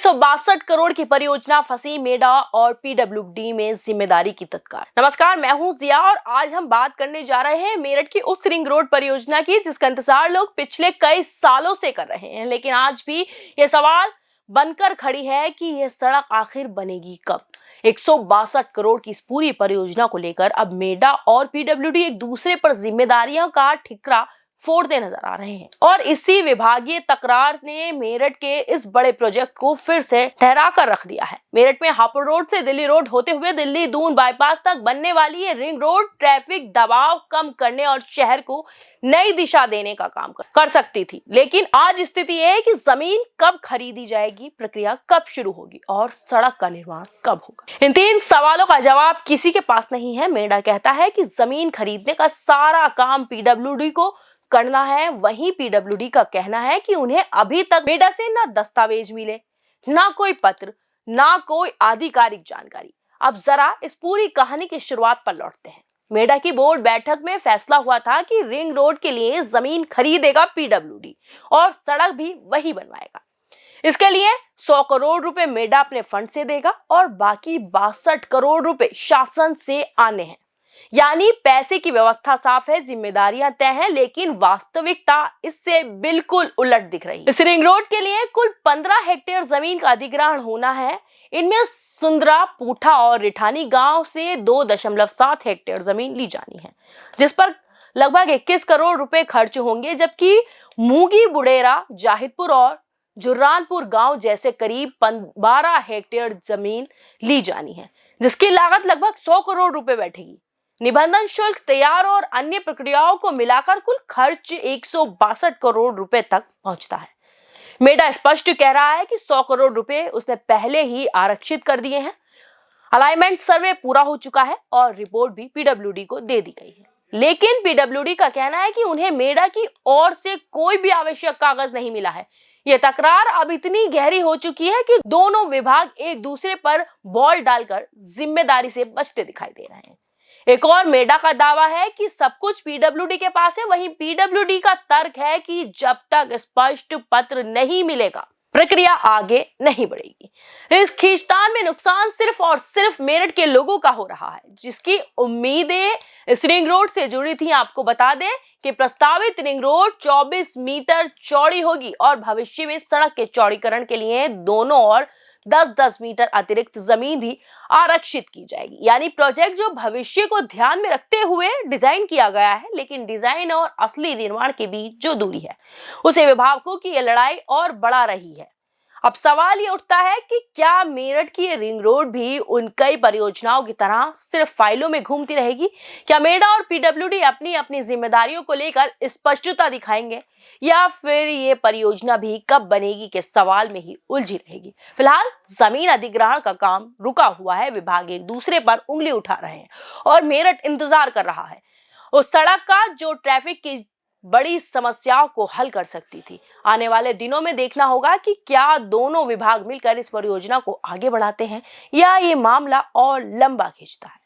162 करोड़ की परियोजना फंसी मेडा और पीडब्ल्यूडी में जिम्मेदारी की तत्काल। नमस्कार, मैं हूं जिया और आज हम बात करने जा रहे हैं मेरठ की उस रिंग रोड परियोजना की जिसका इंतजार लोग पिछले कई सालों से कर रहे हैं। लेकिन आज भी ये सवाल बनकर खड़ी है कि यह सड़क आखिर बनेगी कब। 162 करोड़ की इस पूरी परियोजना को लेकर अब मेडा और पीडब्ल्यूडी एक दूसरे पर जिम्मेदारियों का ठिकरा फोड़ते नजर आ रहे हैं और इसी विभागीय तकरार ने मेरठ के इस बड़े प्रोजेक्ट को फिर से ठहरा कर रख दिया है। मेरठ में हापुड़ रोड से दिल्ली रोड होते हुए दिल्ली दून बाईपास तक बनने वाली ये रिंग रोड ट्रैफिक दबाव कम करने और शहर को नई दिशा देने का काम कर सकती थी। लेकिन आज स्थिति यह है कि जमीन कब खरीदी जाएगी, प्रक्रिया कब शुरू होगी और सड़क का निर्माण कब होगा। इन तीन सवालों का जवाब किसी के पास नहीं है। मेडा कहता है कि जमीन खरीदने का सारा काम पीडब्ल्यूडी को करना है, वहीं पीडब्ल्यूडी का कहना है कि उन्हें अभी तक मेडा से ना दस्तावेज मिले, ना कोई पत्र, ना कोई आधिकारिक जानकारी। अब जरा इस पूरी कहानी की शुरुआत पर लौटते हैं। मेडा की बोर्ड बैठक में फैसला हुआ था कि रिंग रोड के लिए जमीन खरीदेगा पीडब्ल्यूडी और सड़क भी वही बनवाएगा। इसके लिए 100 करोड़ रुपए मेडा अपने फंड से देगा और बाकी 62 करोड़ रुपए शासन से आने हैं। यानी पैसे की व्यवस्था साफ है, जिम्मेदारियां तय हैं, लेकिन वास्तविकता इससे बिल्कुल उलट दिख रही है। इस रिंग रोड के लिए कुल 15 हेक्टेयर जमीन का अधिग्रहण होना है। इनमें सुंदरा, पूठा और रिठानी गांव से 2.7 हेक्टेयर जमीन ली जानी है, जिस पर लगभग 21 करोड़ रुपए खर्च होंगे, जबकि मूगी, बुडेरा, जाहिदपुर और जुर्रानपुर गांव जैसे करीब 12 हेक्टेयर जमीन ली जानी है, जिसकी लागत लगभग 100 करोड़ रुपए बैठेगी। निबंधन शुल्क, तैयार और अन्य प्रक्रियाओं को मिलाकर कुल खर्च 162 करोड़ रुपए तक पहुंचता है। मेडा स्पष्ट कह रहा है कि 100 करोड़ रुपए उसने पहले ही आरक्षित कर दिए हैं। अलाइनमेंट सर्वे पूरा हो चुका है और रिपोर्ट भी पीडब्ल्यूडी को दे दी गई है। लेकिन पीडब्ल्यूडी का कहना है कि उन्हें मेडा की ओर से कोई भी आवश्यक कागज नहीं मिला है। यह तकरार अब इतनी गहरी हो चुकी है कि दोनों विभाग एक दूसरे पर बॉल डालकर जिम्मेदारी से बचते दिखाई दे रहे हैं। एक और मेडा का दावा है कि सब कुछ पीडब्ल्यूडी के पास है, वहीं पीडब्ल्यूडी का तर्क है कि जब तक स्पष्ट पत्र नहीं मिलेगा प्रक्रिया आगे नहीं बढ़ेगी। इस खींचतान में नुकसान सिर्फ और सिर्फ मेरठ के लोगों का हो रहा है, जिसकी उम्मीदें इस रिंग रोड से जुड़ी थी। आपको बता दें कि प्रस्तावित रिंग रोड 24 मीटर चौड़ी होगी और भविष्य में सड़क के चौड़ीकरण के लिए दोनों ओर 10-10 मीटर अतिरिक्त जमीन भी आरक्षित की जाएगी। यानी प्रोजेक्ट जो भविष्य को ध्यान में रखते हुए डिजाइन किया गया है, लेकिन डिजाइन और असली निर्माण के बीच जो दूरी है उसे विभागों की यह लड़ाई और बढ़ा रही है। अब सवाल ये उठता है कि क्या मेरठ की ये रिंग रोड भी उन कई परियोजनाओं की तरह सिर्फ फाइलों में घूमती रहेगी? क्या मेडा और पीडब्ल्यूडी अपनी अपनी जिम्मेदारियों को लेकर स्पष्टता दिखाएंगे या फिर ये परियोजना भी कब बनेगी के सवाल में ही उलझी रहेगी? फिलहाल जमीन अधिग्रहण का काम रुका हुआ है, विभाग एक दूसरे पर उंगली उठा रहे हैं और मेरठ इंतजार कर रहा है उस सड़क का जो ट्रैफिक की बड़ी समस्याओं को हल कर सकती थी। आने वाले दिनों में देखना होगा कि क्या दोनों विभाग मिलकर इस परियोजना को आगे बढ़ाते हैं या ये मामला और लंबा खींचता है।